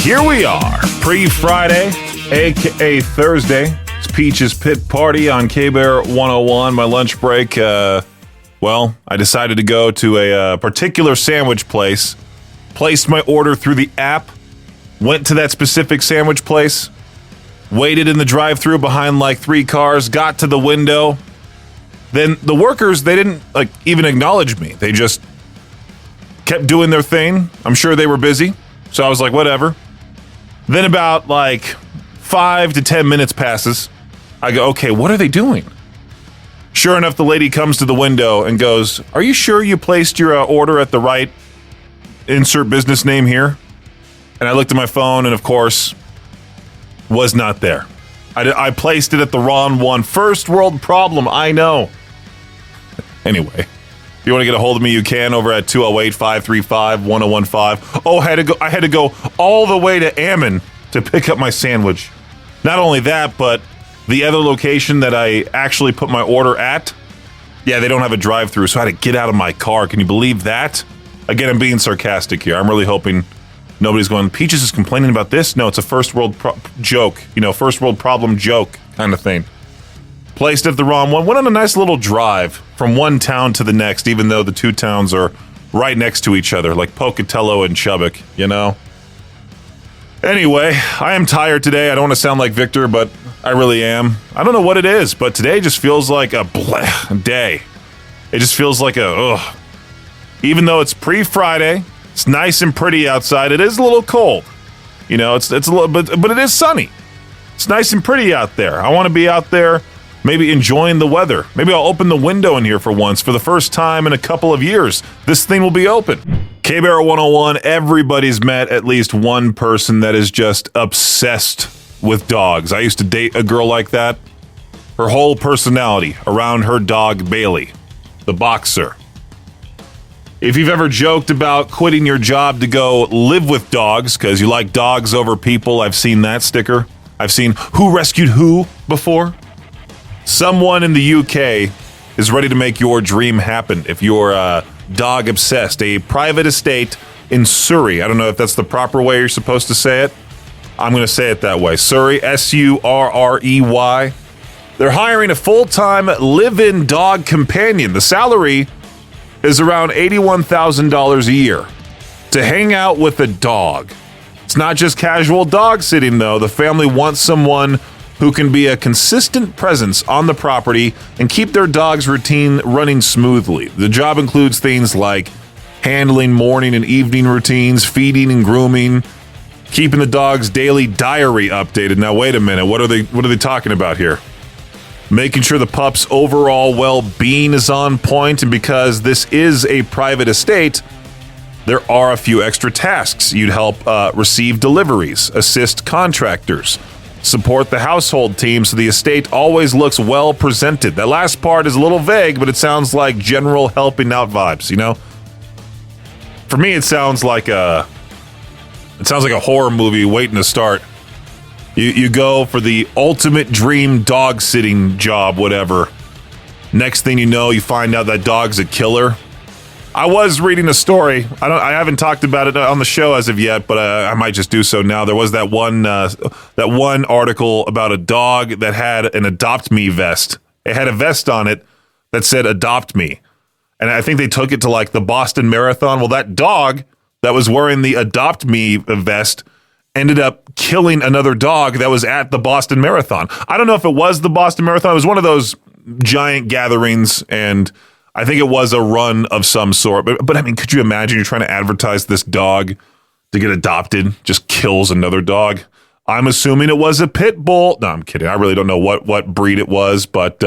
here we are, pre-Friday, aka Thursday. It's Peach's Pit Party on K-Bear 101. My lunch break, I decided to go to a particular sandwich place, placed my order through the app, went to that specific sandwich place, waited in the drive-thru behind like 3 cars, got to the window. Then the workers, they didn't even acknowledge me. They just kept doing their thing. I'm sure they were busy, so I was like, whatever. Then about 5 to 10 minutes passes. I go, okay, what are they doing? Sure enough, the lady comes to the window and goes, are you sure you placed your order at the right insert business name here? And I looked at my phone and, of course, was not there. I placed it at the wrong one. First world problem, I know. Anyway, if you want to get a hold of me, you can over at 208-535-1015. Oh, I had to go all the way to Ammon to pick up my sandwich. Not only that, but the other location that I actually put my order at, yeah, they don't have a drive-thru, so I had to get out of my car. Can you believe that? Again, I'm being sarcastic here. I'm really hoping nobody's going, Peaches is complaining about this? No, it's a first world joke. First world problem joke kind of thing. Placed at the wrong one. Went on a nice little drive from one town to the next, even though the 2 towns are right next to each other, like Pocatello and Chubbuck, Anyway, I am tired today. I don't want to sound like Victor, but I really am. I don't know what it is, but today just feels like a day. It just feels like even though it's pre-Friday, it's nice and pretty outside. It is a little cold. It's a little, but it is sunny. It's nice and pretty out there. I want to be out there, maybe enjoying the weather. Maybe I'll open the window in here for once. For the first time in a couple of years, this thing will be open. K-Bear 101, everybody's met at least one person that is just obsessed with dogs. I used to date a girl like that. Her whole personality around her dog, Bailey, the boxer. If you've ever joked about quitting your job to go live with dogs because you like dogs over people, I've seen that sticker. I've seen Who Rescued Who before. Someone in the UK is ready to make your dream happen if you're dog obsessed. A private estate in Surrey. I don't know if that's the proper way you're supposed to say it. I'm going to say it that way. Surrey, S-U-R-R-E-Y. They're hiring a full-time live-in dog companion. The salary is around $81,000 a year to hang out with a dog. It's not just casual dog sitting, though. The family wants someone who can be a consistent presence on the property and keep their dog's routine running smoothly. The job includes things like handling morning and evening routines, feeding and grooming, keeping the dog's daily diary updated. Now, wait a minute. What are they talking about here? Making sure the pup's overall well-being is on point, and because this is a private estate, there are a few extra tasks. You'd help receive deliveries, assist contractors, support the household team so the estate always looks well presented. That last part is a little vague, but it sounds like general helping out vibes, For me, it sounds like a horror movie waiting to start. You go for the ultimate dream dog sitting job, whatever. Next thing you know, you find out that dog's a killer. I was reading a story. I haven't talked about it on the show as of yet, but I might just do so now. There was that one article about a dog that had an Adopt Me vest. It had a vest on it that said Adopt Me. And I think they took it to the Boston Marathon. Well, that dog that was wearing the Adopt Me vest ended up killing another dog that was at the Boston Marathon. I don't know if it was the Boston Marathon. It was one of those giant gatherings, and I think it was a run of some sort. But I mean, could you imagine you're trying to advertise this dog to get adopted, just kills another dog? I'm assuming it was a pit bull. No, I'm kidding. I really don't know what breed it was, but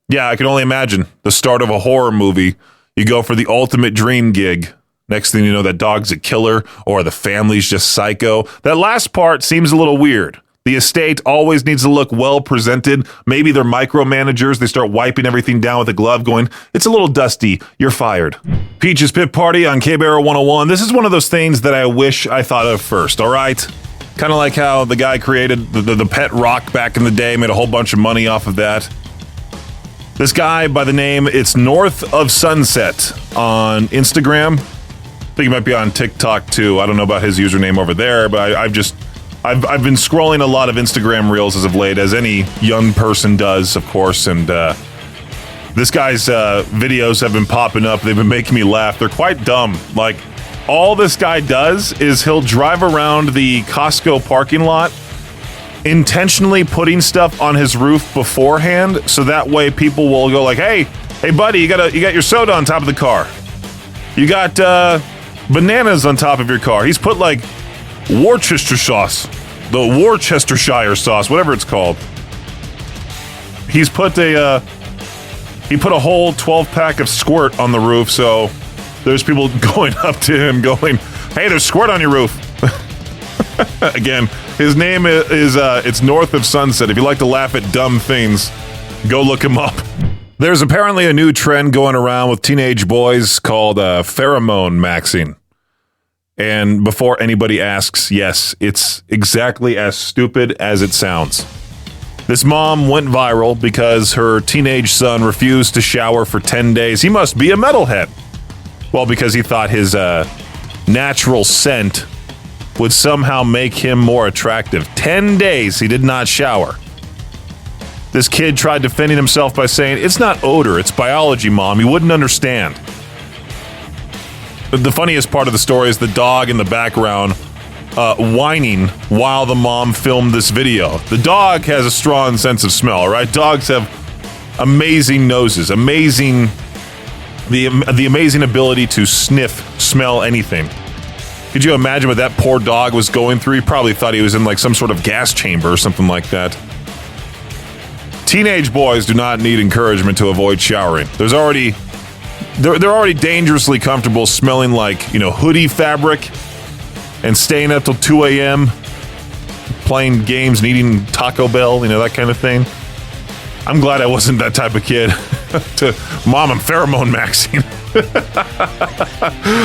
yeah, I can only imagine the start of a horror movie. You go for the ultimate dream gig. Next thing you know, that dog's a killer or the family's just psycho. That last part seems a little weird. The estate always needs to look well presented. Maybe they're micromanagers. They start wiping everything down with a glove going, it's a little dusty. You're fired. Peach's Pit Party on K-Bear 101. This is one of those things that I wish I thought of first, all right? Kind of like how the guy created the pet rock back in the day, made a whole bunch of money off of that. This guy by the name, it's North of Sunset on Instagram. think he might be on TikTok too. I don't know about his username over there, but I've been scrolling a lot of Instagram reels as of late, as any young person does, of course, and this guy's videos have been popping up. They've been making me laugh. They're quite dumb. Like, all this guy does is he'll drive around the Costco parking lot intentionally putting stuff on his roof beforehand, so that way people will go like, hey buddy, you got your soda on top of the car. You got bananas on top of your car. He's put like Worcestershire sauce, the Worcestershire sauce, whatever it's called. He put a whole 12-pack of Squirt on the roof, so there's people going up to him going, hey, there's Squirt on your roof. Again, his name is it's north of Sunset. If you like to laugh at dumb things, go look him up. There's apparently a new trend going around with teenage boys called pheromone maxing. And before anybody asks, yes, it's exactly as stupid as it sounds. This mom went viral because her teenage son refused to shower for 10 days. He must be a metalhead. Well, because he thought his natural scent would somehow make him more attractive. 10 days he did not shower. This kid tried defending himself by saying, it's not odor, it's biology, Mom. You wouldn't understand. The funniest part of the story is the dog in the background whining while the mom filmed this video. The dog has a strong sense of smell, right? Dogs have amazing noses, the amazing ability to smell anything. Could you imagine what that poor dog was going through? He probably thought he was in like some sort of gas chamber or something like that. Teenage boys do not need encouragement to avoid showering. They're already dangerously comfortable smelling like, hoodie fabric and staying up till 2 a.m. playing games and eating Taco Bell, that kind of thing. I'm glad I wasn't that type of kid. Mom, I'm pheromone maxing.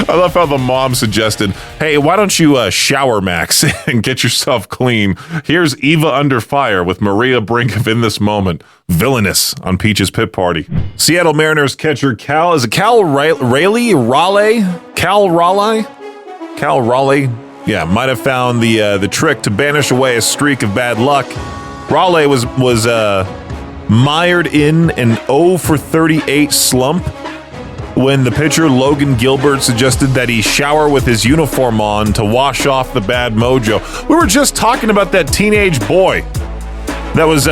I love how the mom suggested, hey, why don't you shower max and get yourself clean? Here's Eva Under Fire with Maria Brink of In This Moment. Villainous on Peach's Pit Party. Seattle Mariners catcher Cal Raleigh? Yeah, might have found the trick to banish away a streak of bad luck. Raleigh was mired in an 0 for 38 slump when the pitcher Logan Gilbert suggested that he shower with his uniform on to wash off the bad mojo. We were just talking about that teenage boy that was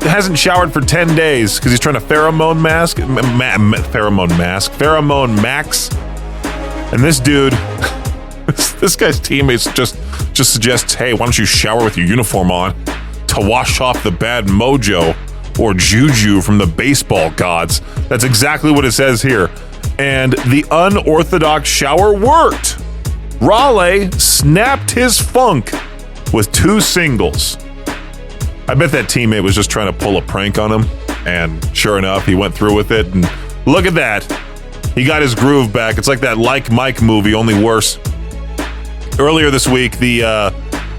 hasn't showered for 10 days because he's trying to pheromone max. And this dude, this guy's teammates just suggests, hey, why don't you shower with your uniform on to wash off the bad mojo or juju from the baseball gods. That's exactly what it says here. And the unorthodox shower worked. Raleigh snapped his funk with 2 singles. I bet that teammate was just trying to pull a prank on him, and sure enough, he went through with it, and look at that. He got his groove back. It's like that Like Mike movie, only worse. Earlier this week, the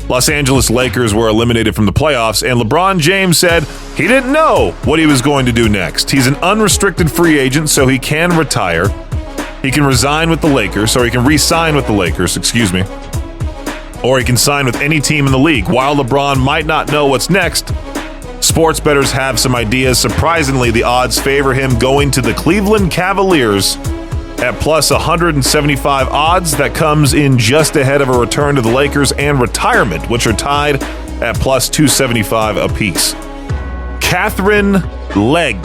Los Angeles Lakers were eliminated from the playoffs, and LeBron James said he didn't know what he was going to do next. He's an unrestricted free agent, so he can retire. He can resign with the Lakers, or he can re-sign with the Lakers, or he can sign with any team in the league. While LeBron might not know what's next, sports bettors have some ideas. Surprisingly, the odds favor him going to the Cleveland Cavaliers at plus 175 odds. That comes in just ahead of a return to the Lakers and retirement, which are tied at plus 275 apiece. Catherine Legg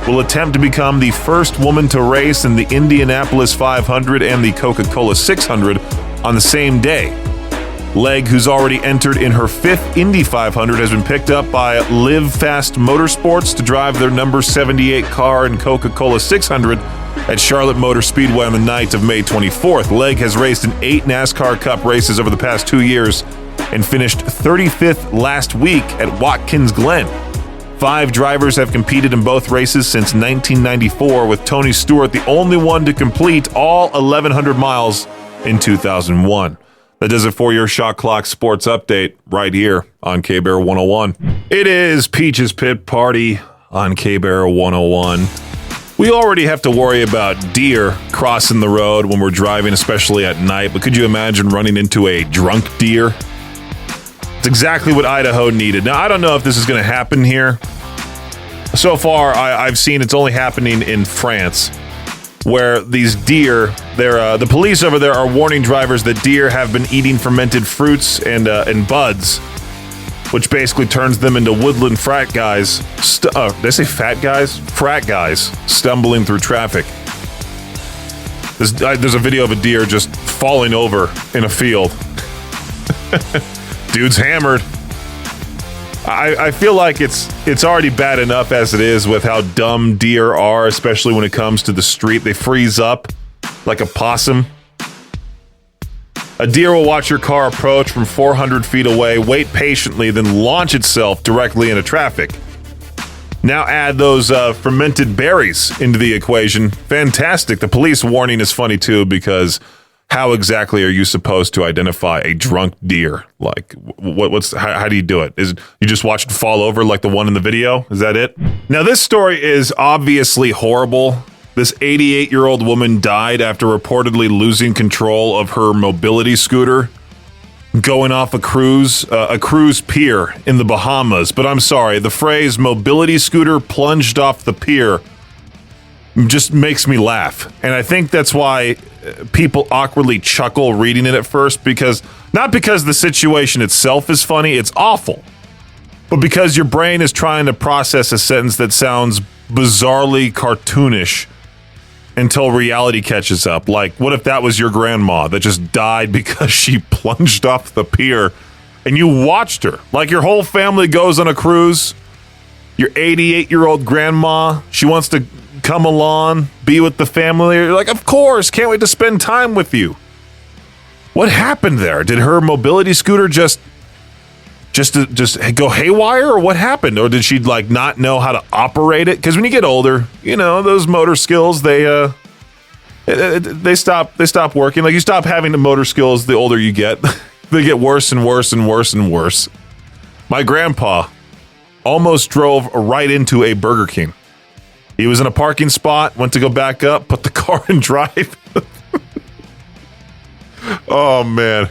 will attempt to become the first woman to race in the Indianapolis 500 and the Coca-Cola 600 on the same day. Legg, who's already entered in her 5th Indy 500, has been picked up by Live Fast Motorsports to drive their number 78 car in Coca-Cola 600 at Charlotte Motor Speedway on the night of May 24th. Legg has raced in 8 NASCAR Cup races over the past 2 years and finished 35th last week at Watkins Glen. 5 drivers have competed in both races since 1994, with Tony Stewart the only one to complete all 1,100 miles in 2001. That does it for your Shot Clock Sports Update right here on K-Bear 101. It is Peach's Pit Party on K-Bear 101. We already have to worry about deer crossing the road when we're driving, especially at night, but could you imagine running into a drunk deer? It's exactly what Idaho needed. Now, I don't know if this is going to happen here. So far, I've seen it's only happening in France, where these deer, the police over there are warning drivers that deer have been eating fermented fruits and buds, which basically turns them into woodland frat guys. Did I say fat guys? Frat guys stumbling through traffic. There's a video of a deer just falling over in a field. Dude's hammered. I feel like it's already bad enough as it is with how dumb deer are, especially when it comes to the street. They freeze up like a possum. A deer will watch your car approach from 400 feet away, wait patiently, then launch itself directly into traffic. Now add those fermented berries into the equation. Fantastic. The police warning is funny too, because how exactly are you supposed to identify a drunk deer? Like, how do you do it? Is you just watch it fall over like the one in the video? Is that it? Now, this story is obviously horrible. This 88-year-old woman died after reportedly losing control of her mobility scooter going off a cruise pier in the Bahamas. But I'm sorry, the phrase mobility scooter plunged off the pier just makes me laugh. And I think that's why people awkwardly chuckle reading it at first, because not because the situation itself is funny, it's awful, but because your brain is trying to process a sentence that sounds bizarrely cartoonish until reality catches up. Like, what if that was your grandma that just died because she plunged off the pier and you watched her? Like, your whole family goes on a cruise, your 88-year-old grandma, she wants to come along, be with the family. You're like, of course, can't wait to spend time with you. What happened there? Did her mobility scooter just go haywire, or what happened? Or did she like not know how to operate it? Because when you get older, you know, those motor skills, they stop working. Like, you stop having the motor skills the older you get. They get worse and worse and worse and worse. My grandpa almost drove right into a Burger King. He was in a parking spot, went to go back up, put the car in drive. Oh, man.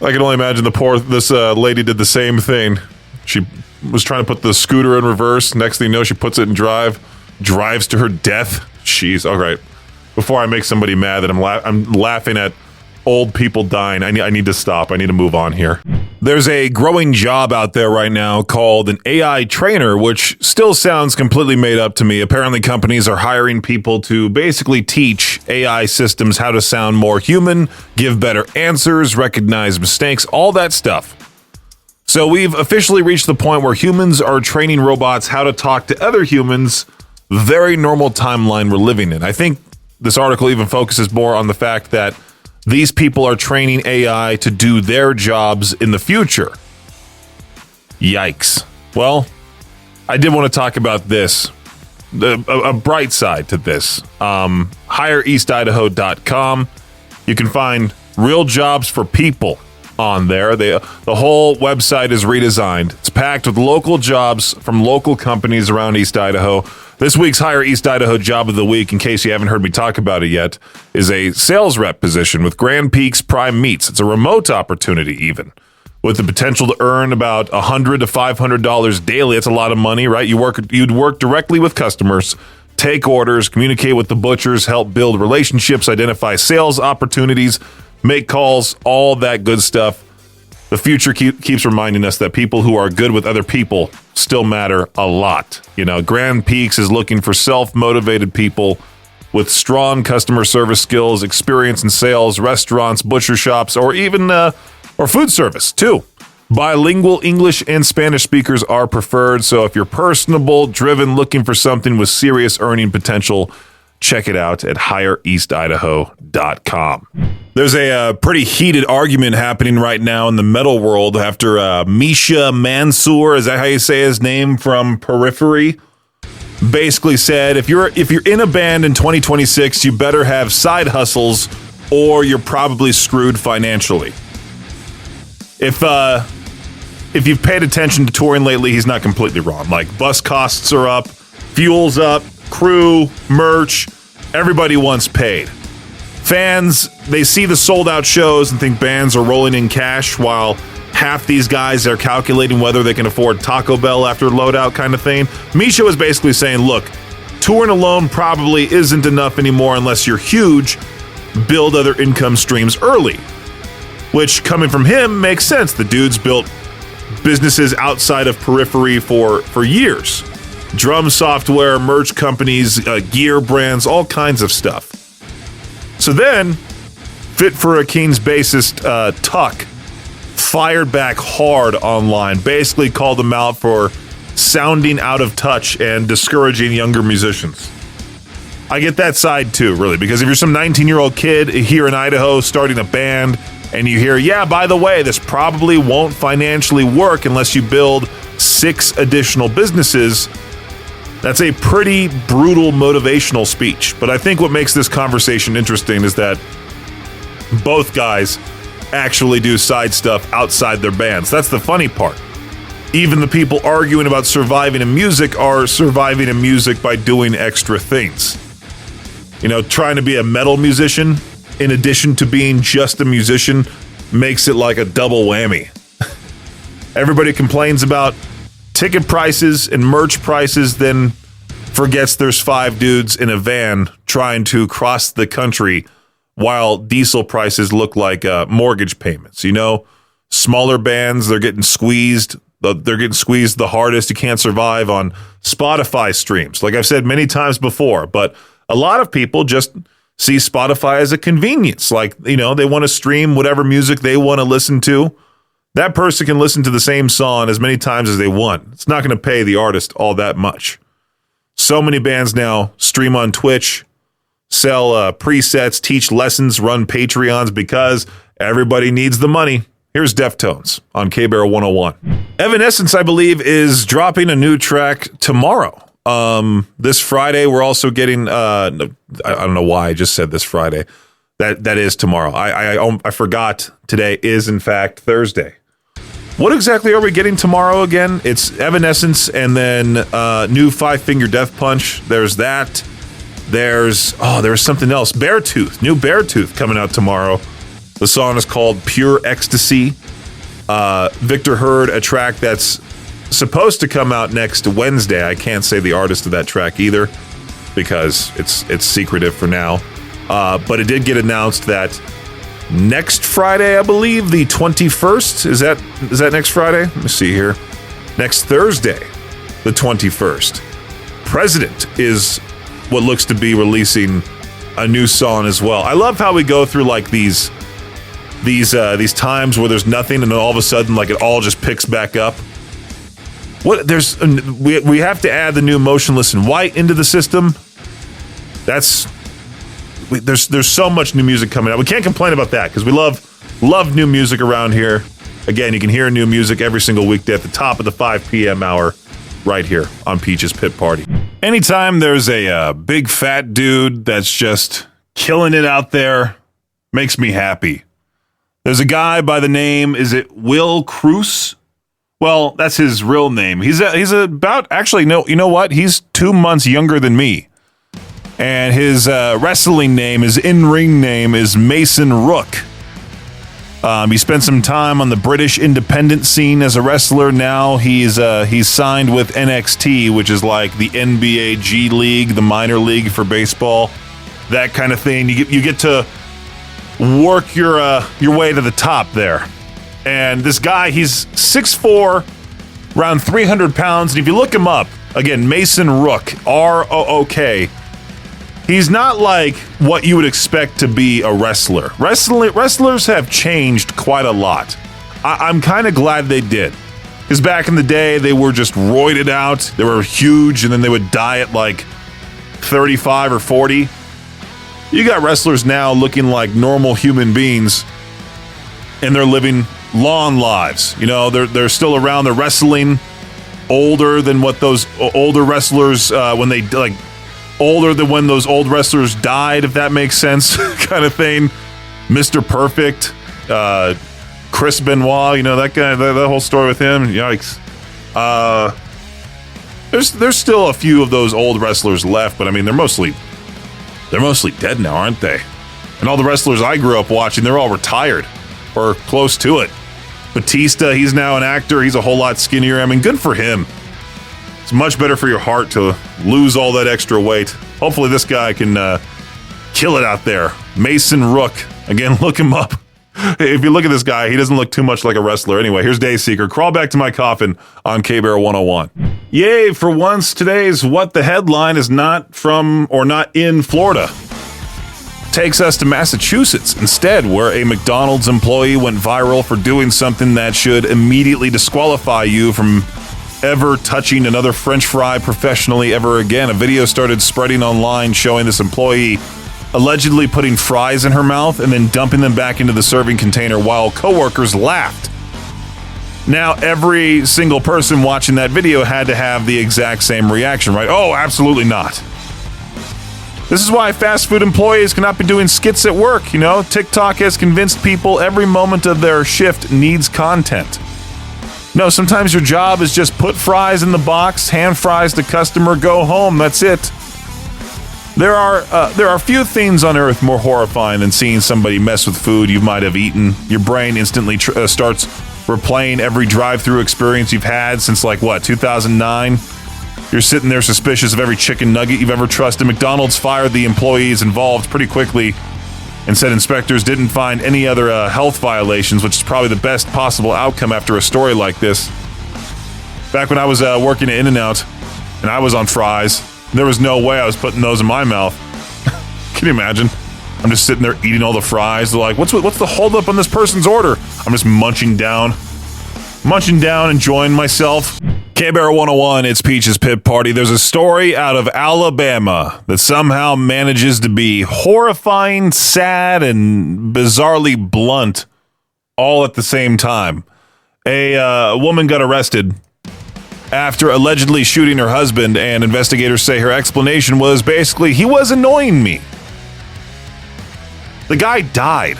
I can only imagine this lady did the same thing. She was trying to put the scooter in reverse. Next thing you know, she puts it in drive, drives to her death. Jeez. All right. Before I make somebody mad that I'm laughing at old people dying, I need to stop. I need to move on here. There's a growing job out there right now called an AI trainer, which still sounds completely made up to me. Apparently, companies are hiring people to basically teach AI systems how to sound more human, give better answers, recognize mistakes, all that stuff. So we've officially reached the point where humans are training robots how to talk to other humans. Very normal timeline we're living in. I think this article even focuses more on the fact that these people are training AI to do their jobs in the future. Yikes. Well, I did want to talk about this. A bright side to this. HireEastIdaho.com. You can find real jobs for people on there. The whole website is redesigned. It's packed with local jobs from local companies around East Idaho. This week's Hire East Idaho Job of the Week, in case you haven't heard me talk about it yet, is a sales rep position with Grand Peaks Prime Meats. It's a remote opportunity even, with the potential to earn about $100 to $500 daily. That's a lot of money, right? You'd work directly with customers, take orders, communicate with the butchers, help build relationships, identify sales opportunities, make calls, all that good stuff. The future keeps reminding us that people who are good with other people still matter a lot. You know, Grand Peaks is looking for self-motivated people with strong customer service skills, experience in sales, restaurants, butcher shops, or even or food service too. Bilingual English and Spanish speakers are preferred. So if you're personable, driven, looking for something with serious earning potential, check it out at HireEastIdaho.com. There's a pretty heated argument happening right now in the metal world after Misha Mansour, is that how you say his name, from Periphery, basically said if you're in a band in 2026, you better have side hustles or you're probably screwed financially. If you've paid attention to touring lately, he's not completely wrong. Like, bus costs are up, fuel's up, crew, merch, everybody wants paid. Fans, they see the sold-out shows and think bands are rolling in cash, while half these guys are calculating whether they can afford Taco Bell after loadout kind of thing. Misha was basically saying, look, touring alone probably isn't enough anymore unless you're huge. Build other income streams early. Which, coming from him, makes sense. The dude's built businesses outside of Periphery for years. Drum software, merch companies, gear brands, all kinds of stuff. So then, Fit for a King's bassist Tuck fired back hard online, basically called him out for sounding out of touch and discouraging younger musicians. I get that side too, really, because if you're some 19-year-old kid here in Idaho starting a band and you hear, yeah, by the way, this probably won't financially work unless you build 6 additional businesses, that's a pretty brutal motivational speech. But I think what makes this conversation interesting is that both guys actually do side stuff outside their bands. That's the funny part. Even the people arguing about surviving in music are surviving in music by doing extra things. You know, trying to be a metal musician, in addition to being just a musician, makes it like a double whammy. Everybody complains about ticket prices and merch prices, then forgets there's 5 dudes in a van trying to cross the country while diesel prices look like mortgage payments. You know, smaller bands, they're getting squeezed. They're getting squeezed the hardest. You can't survive on Spotify streams, like I've said many times before. But a lot of people just see Spotify as a convenience. Like, you know, they want to stream whatever music they want to listen to. That person can listen to the same song as many times as they want. It's not going to pay the artist all that much. So many bands now stream on Twitch, sell presets, teach lessons, run Patreons because everybody needs the money. Here's Deftones on K-Bear 101. Evanescence, I believe, is dropping a new track tomorrow. This Friday, we're also getting, I don't know why I just said this Friday. That is tomorrow. I forgot today is, in fact, Thursday. What exactly are we getting tomorrow again? It's Evanescence and then new Five Finger Death Punch. There's that. There's something else. Beartooth. New Beartooth coming out tomorrow. The song is called Pure Ecstasy. Victor heard a track that's supposed to come out next Wednesday. I can't say the artist of that track either because it's secretive for now. But it did get announced that next Friday, I believe, the 21st. Is that next Friday? Let me see here. Next Thursday, the 21st. President is what looks to be releasing a new song as well. I love how we go through like these times where there's nothing and then all of a sudden like it all just picks back up. We have to add the new Motionless in White into the system. There's so much new music coming out. We can't complain about that because we love new music around here. Again, you can hear new music every single weekday at the top of the 5 p.m. hour right here on Peach's Pit Party. Anytime there's a big fat dude that's just killing it out there, makes me happy. There's a guy by the name, is it Will Cruz? Well, that's his real name. He's about, actually, no, you know what? He's 2 months younger than me. And his wrestling name, his in-ring name is Mason Rook. He spent some time on the British independent scene as a wrestler. Now he's signed with NXT, which is like the NBA G League, the minor league for baseball, that kind of thing. You get to work your way to the top there. And this guy, he's 6'4", around 300 pounds. And if you look him up, again, Mason Rook, R-O-O-K, he's not like what you would expect to be a wrestler. Wrestlers have changed quite a lot. I'm kind of glad they did. Because back in the day, they were just roided out. They were huge, and then they would die at like 35 or 40. You got wrestlers now looking like normal human beings, and they're living long lives. You know, they're still around. They're wrestling older than what those older wrestlers, when they like, older than when those old wrestlers died, if that makes sense, kind of thing. Mr. Perfect, Chris Benoit, you know, that guy, that whole story with him, yikes. There's still a few of those old wrestlers left, but I mean, they're mostly dead now, aren't they? And all the wrestlers I grew up watching, they're all retired or close to it. Batista, he's now an actor. He's a whole lot skinnier. I mean, good for him. It's much better for your heart to lose all that extra weight. Hopefully this guy can kill it out there. Mason Rook. Again, look him up. If you look at this guy, he doesn't look too much like a wrestler. Anyway, here's Dayseeker. Crawl back to my coffin on K-Bear 101. Yay, for once, today's What the Headline is not from or not in Florida. Takes us to Massachusetts instead, where a McDonald's employee went viral for doing something that should immediately disqualify you from ever touching another French fry professionally ever again. A video started spreading online showing this employee allegedly putting fries in her mouth and then dumping them back into the serving container while coworkers laughed. Now, every single person watching that video had to have the exact same reaction, right? Oh, absolutely not. This is why fast food employees cannot be doing skits at work, you know? TikTok has convinced people every moment of their shift needs content. No, sometimes your job is just put fries in the box, hand fries to customer, go home, that's it. There are few things on earth more horrifying than seeing somebody mess with food you might have eaten. Your brain instantly starts replaying every drive-through experience you've had since, 2009? You're sitting there suspicious of every chicken nugget you've ever trusted. McDonald's fired the employees involved pretty quickly and said inspectors didn't find any other health violations, which is probably the best possible outcome after a story like this. Back when I was working at In-N-Out and I was on fries, there was no way I was putting those in my mouth. Can you imagine? I'm just sitting there eating all the fries. They're like, what's the holdup on this person's order? I'm just munching down, enjoying myself. K-Bear 101, it's Peach's Pit Party. There's a story out of Alabama that somehow manages to be horrifying, sad, and bizarrely blunt all at the same time. A woman got arrested after allegedly shooting her husband, and investigators say her explanation was basically, he was annoying me. The guy died.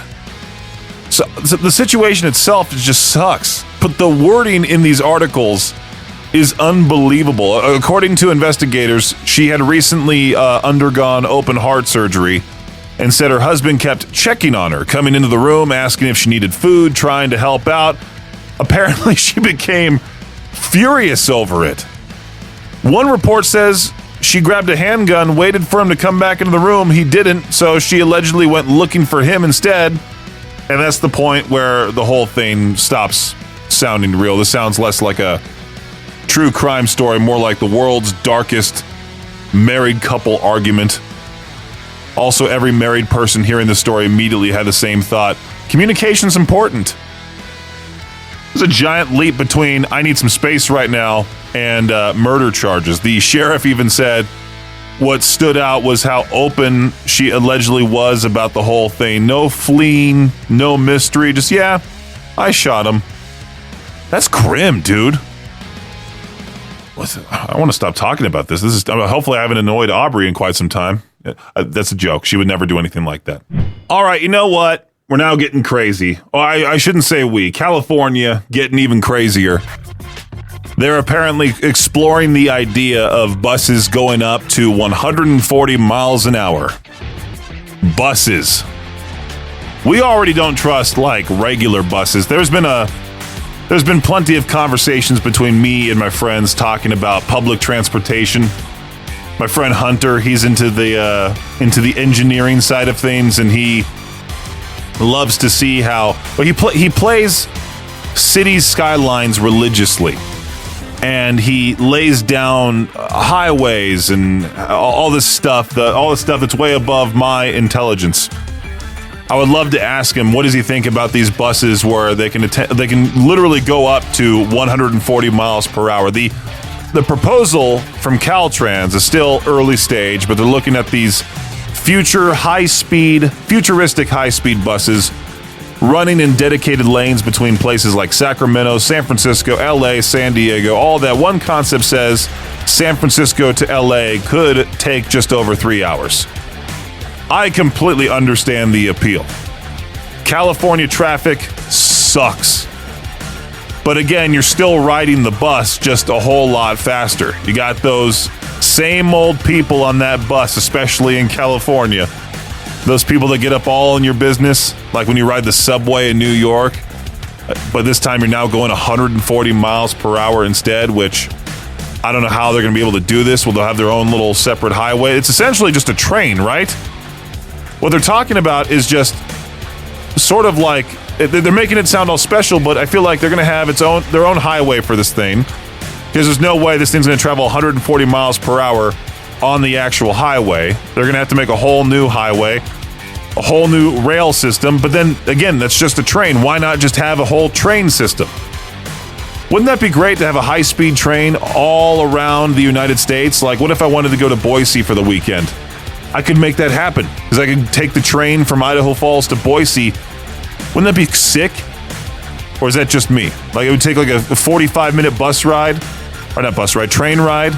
So the situation itself just sucks. But the wording in these articles is unbelievable. According to investigators, she had recently undergone open heart surgery and said her husband kept checking on her, coming into the room, asking if she needed food, trying to help out. Apparently, she became furious over it. One report says she grabbed a handgun, waited for him to come back into the room. He didn't, so she allegedly went looking for him instead. And that's the point where the whole thing stops sounding real. This sounds less like a true crime story, more like the world's darkest married couple argument. Also, every married person hearing the story immediately had the same thought. Communication's important. There's a giant leap between I need some space right now and murder charges. The sheriff even said what stood out was how open she allegedly was about the whole thing. No fleeing, no mystery, just, yeah, I shot him. That's grim, dude. Listen, I want to stop talking about this. Hopefully I haven't annoyed Aubrey in quite some time. That's a joke. She would never do anything like that. All right, you know what? We're now getting crazy. Oh, I shouldn't say we. California getting even crazier. They're apparently exploring the idea of buses going up to 140 miles an hour. Buses. We already don't trust, regular buses. There's been plenty of conversations between me and my friends talking about public transportation. My friend Hunter, he's into the engineering side of things, and he loves to see how he plays cities skylines religiously, and he lays down highways and all this stuff that's way above my intelligence. I would love to ask him, what does he think about these buses where they can literally go up to 140 miles per hour. The proposal from Caltrans is still early stage, but they're looking at these futuristic high-speed buses running in dedicated lanes between places like Sacramento, San Francisco, LA, San Diego, all that. One concept says San Francisco to LA could take just over 3 hours. I completely understand the appeal. California traffic sucks. But again, you're still riding the bus just a whole lot faster. You got those same old people on that bus, especially in California. Those people that get up all in your business, like when you ride the subway in New York. But this time you're now going 140 miles per hour instead, which I don't know how they're going to be able to do this. Well, they'll have their own little separate highway. It's essentially just a train, right? What they're talking about is just sort of like, they're making it sound all special, but I feel like they're going to have their own highway for this thing, because there's no way this thing's going to travel 140 miles per hour on the actual highway. They're going to have to make a whole new highway, a whole new rail system. But then again, that's just a train. Why not just have a whole train system? Wouldn't that be great to have a high-speed train all around the United States? Like, what if I wanted to go to Boise for the weekend? I could make that happen, because I could take the train from Idaho Falls to Boise. Wouldn't that be sick? Or is that just me? Like, it would take like a 45-minute train ride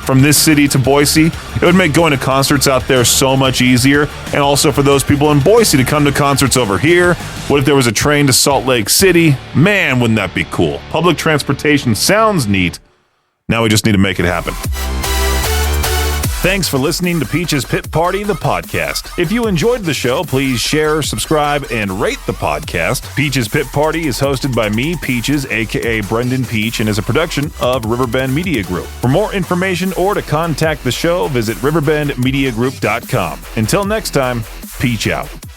from this city to Boise. It would make going to concerts out there so much easier. And also for those people in Boise to come to concerts over here. What if there was a train to Salt Lake City? Man, wouldn't that be cool? Public transportation sounds neat. Now we just need to make it happen. Thanks for listening to Peach's Pit Party, the podcast. If you enjoyed the show, please share, subscribe, and rate the podcast. Peach's Pit Party is hosted by me, Peaches, aka Brendan Peach, and is a production of Riverbend Media Group. For more information or to contact the show, visit riverbendmediagroup.com. Until next time, Peach out.